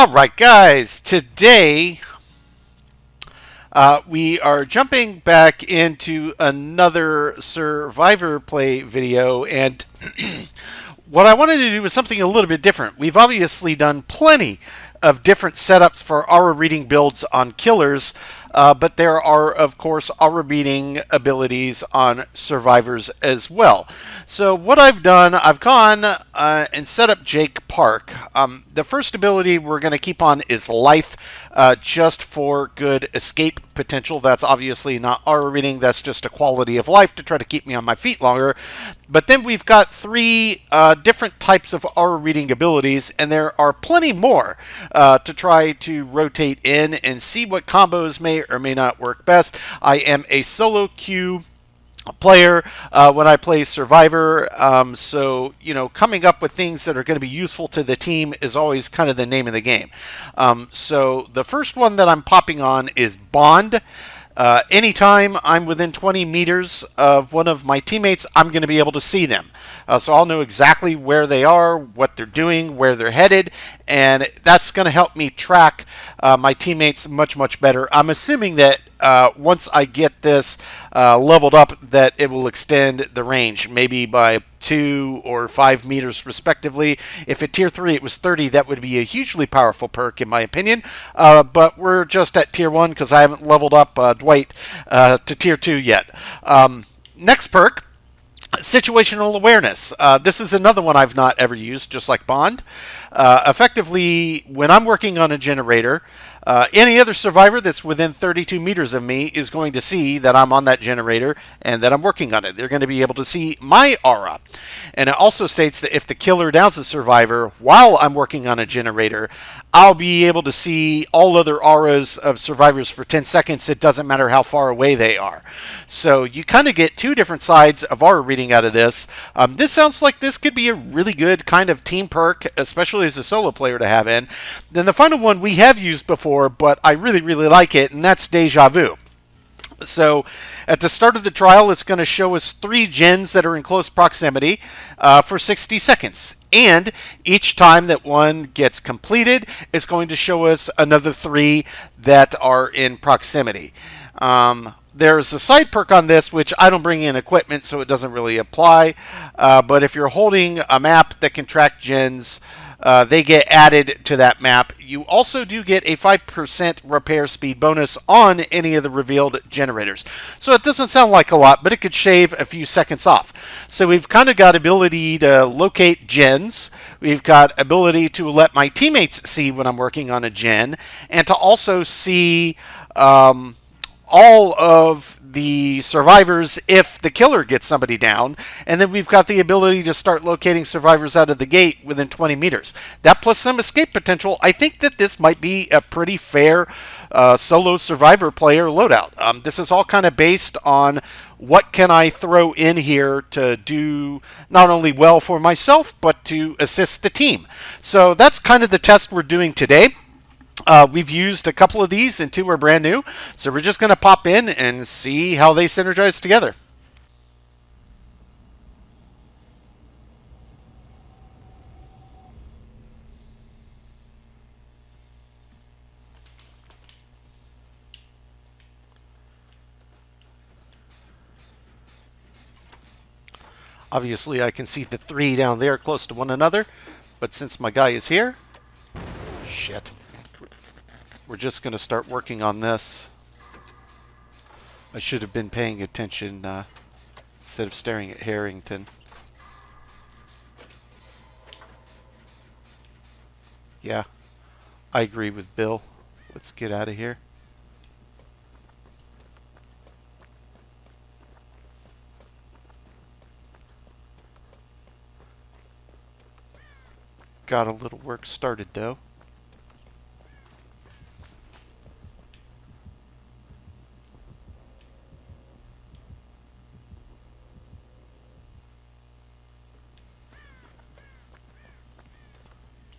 Alright guys, today we are jumping back into another Survivor play video, and what I wanted to do was something a little bit different. We've obviously done plenty of different setups for aura reading builds on killers, but there are, of course, aura reading abilities on survivors as well. So what I've done, I've gone and set up Jake Park. The first ability we're going to keep on is Life, just for good escape potential. That's obviously not aura reading, that's just a quality of life to try to keep me on my feet longer. But then we've got three different types of aura reading abilities, and there are plenty more to try to rotate in and see what combos may or may not work best. I am a solo queue player when I play Survivor, so coming up with things that are going to be useful to the team is always kind of the name of the game. So the first one that I'm popping on is Bond. Anytime I'm within 20 meters of one of my teammates, I'm going to be able to see them. So I'll know exactly where they are, what they're doing, where they're headed, and that's going to help me track my teammates much, much better. I'm assuming that once I get this leveled up, that it will extend the range, maybe by 2 or 5 meters respectively. If at tier 3 it was 30, that would be a hugely powerful perk in my opinion, but we're just at tier 1 because I haven't leveled up Dwight to tier 2 yet. Next perk, situational awareness. This is another one I've not ever used, just like Bond. Effectively, when I'm working on a generator, any other survivor that's within 32 meters of me is going to see that I'm on that generator and that I'm working on it. They're going to be able to see my aura. And it also states that if the killer downs a survivor while I'm working on a generator, I'll be able to see all other auras of survivors for 10 seconds. It doesn't matter how far away they are. So you kind of get two different sides of aura reading out of this. This sounds like this could be a really good kind of team perk, especially as a solo player to have in. Then the final one we have used before, but I really, really like it, and that's Deja Vu. So at the start of the trial, it's going to show us 3 gens that are in close proximity for 60 seconds. And each time that one gets completed, it's going to show us another 3 that are in proximity. There's a side perk on this, which I don't bring in equipment, so it doesn't really apply. But if you're holding a map that can track gens, they get added to that map. You also do get a 5% repair speed bonus on any of the revealed generators. So it doesn't sound like a lot, but it could shave a few seconds off. So we've kind of got ability to locate gens. We've got ability to let my teammates see when I'm working on a gen, and to also see all of the survivors if the killer gets somebody down. And then we've got the ability to start locating survivors out of the gate within 20 meters. That plus some escape potential. I think that this might be a pretty fair solo survivor player loadout. This is all kind of based on what can I throw in here to do not only well for myself, but to assist the team. So that's kind of the test we're doing today. We've used a couple of these and 2 are brand new, so we're just going to pop in and see how they synergize together. Obviously, I can see the 3 down there close to one another, but since my guy is here, shit. We're just going to start working on this. I should have been paying attention instead of staring at Harrington. Yeah, I agree with Bill. Let's get out of here. Got a little work started though.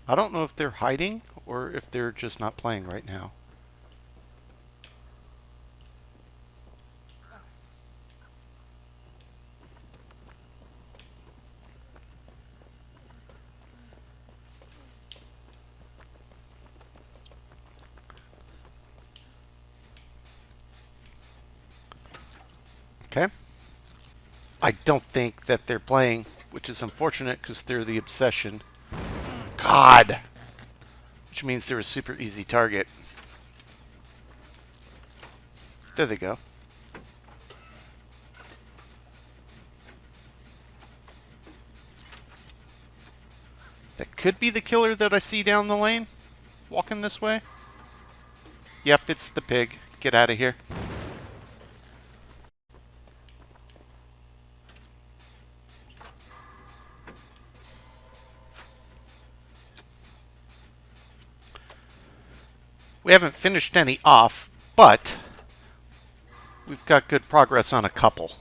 I don't know if they're hiding or if they're just not playing right now. Okay. I don't think that they're playing, which is unfortunate because they're the obsession. God! Which means they're a super easy target. There they go. That could be the killer that I see down the lane, walking this way. Yep, it's the pig. Get out of here. We haven't finished any off, but we've got good progress on a couple.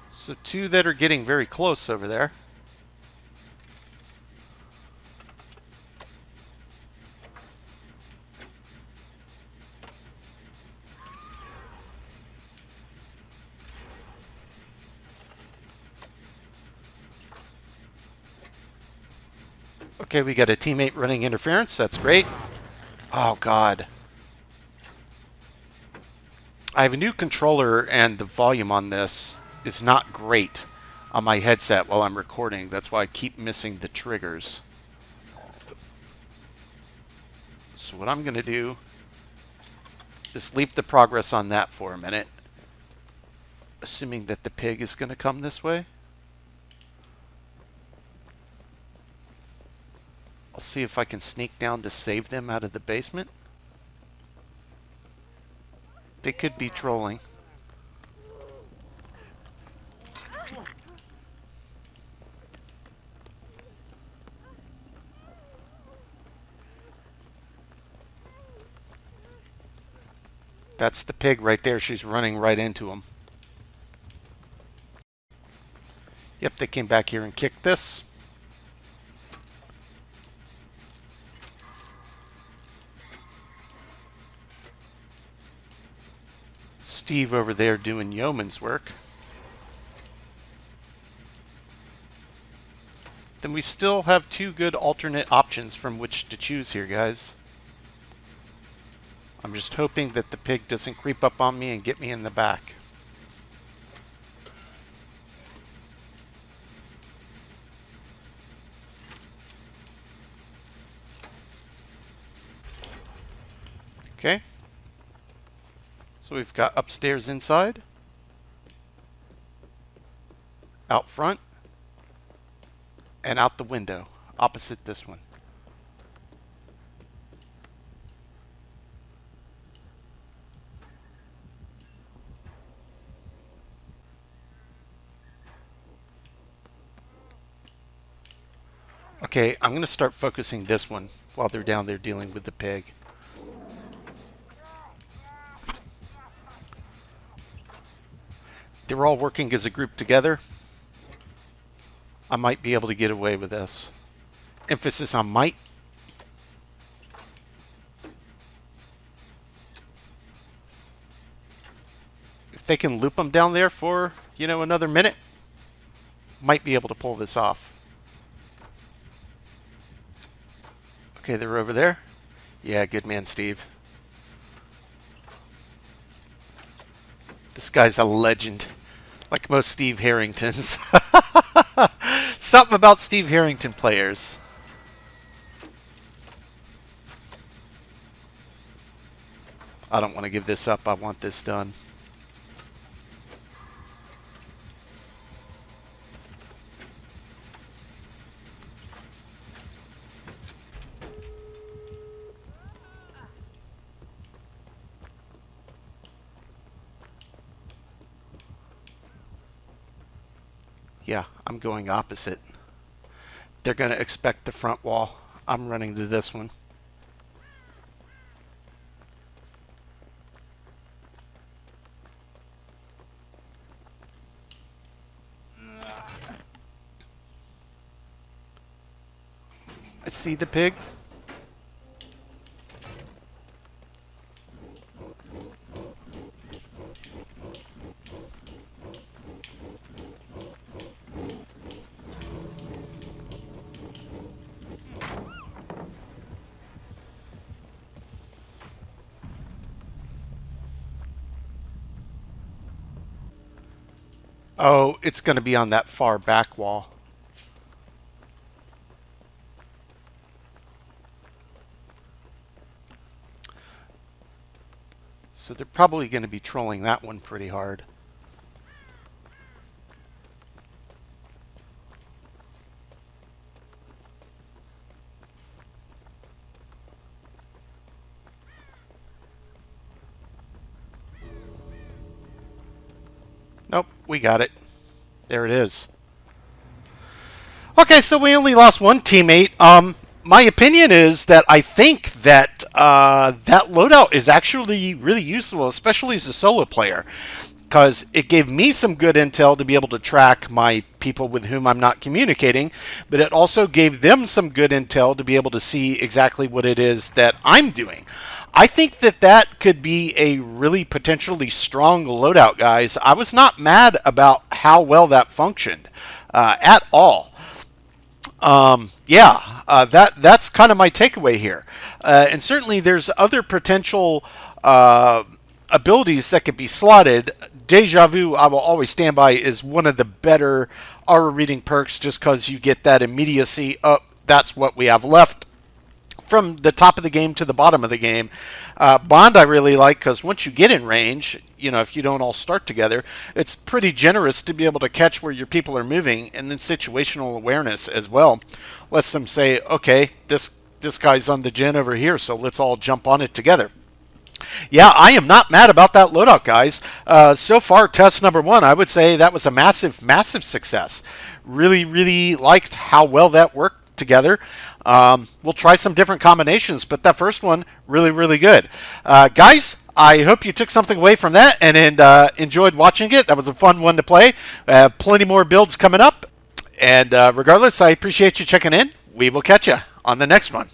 So two that are getting very close over there. Okay, we got a teammate running interference. That's great. Oh, God. I have a new controller, and the volume on this is not great on my headset while I'm recording. That's why I keep missing the triggers. So what I'm going to do is leave the progress on that for a minute, assuming that the pig is going to come this way. I'll see if I can sneak down to save them out of the basement. They could be trolling. That's the pig right there. She's running right into him. Yep, they came back here and kicked this. Steve over there doing yeoman's work. Then we still have two good alternate options from which to choose here, guys. I'm just hoping that the pig doesn't creep up on me and get me in the back. Okay. So we've got upstairs inside, out front, and out the window, opposite this one. Okay, I'm going to start focusing this one while they're down there dealing with the pig. They're all working as a group together. I might be able to get away with this. Emphasis on might. If they can loop them down there for, another minute, might be able to pull this off. Okay, they're over there. Yeah, good man, Steve. This guy's a legend. Like most Steve Harringtons. Something about Steve Harrington players. I don't want to give this up. I want this done. Yeah, I'm going opposite. They're going to expect the front wall. I'm running to this one. I see the pig. Oh, it's going to be on that far back wall. So they're probably going to be trolling that one pretty hard. Nope, we got it. There it is. Okay, so we only lost one teammate. My opinion is that I think that that loadout is actually really useful, especially as a solo player, because it gave me some good intel to be able to track my people with whom I'm not communicating, but it also gave them some good intel to be able to see exactly what it is that I'm doing. I think that that could be a really potentially strong loadout, guys. I was not mad about how well that functioned at all. That's kind of my takeaway here, and certainly there's other potential abilities that could be slotted. Deja Vu, I will always stand by, is one of the better aura reading perks, just because you get that immediacy. That's what we have left from the top of the game to the bottom of the game. Bond I really like, because once you get in range, if you don't all start together, it's pretty generous to be able to catch where your people are moving, and then situational awareness as well lets them say, okay, this guy's on the gen over here, so let's all jump on it together. Yeah, I am not mad about that loadout, guys. So far, test number one, I would say that was a massive, massive success. Really, really liked how well that worked together. We'll try some different combinations, but that first one, really, really good. Guys, I hope you took something away from that and enjoyed watching it. That was a fun one to play. Plenty more builds coming up. And regardless, I appreciate you checking in. We will catch you on the next one.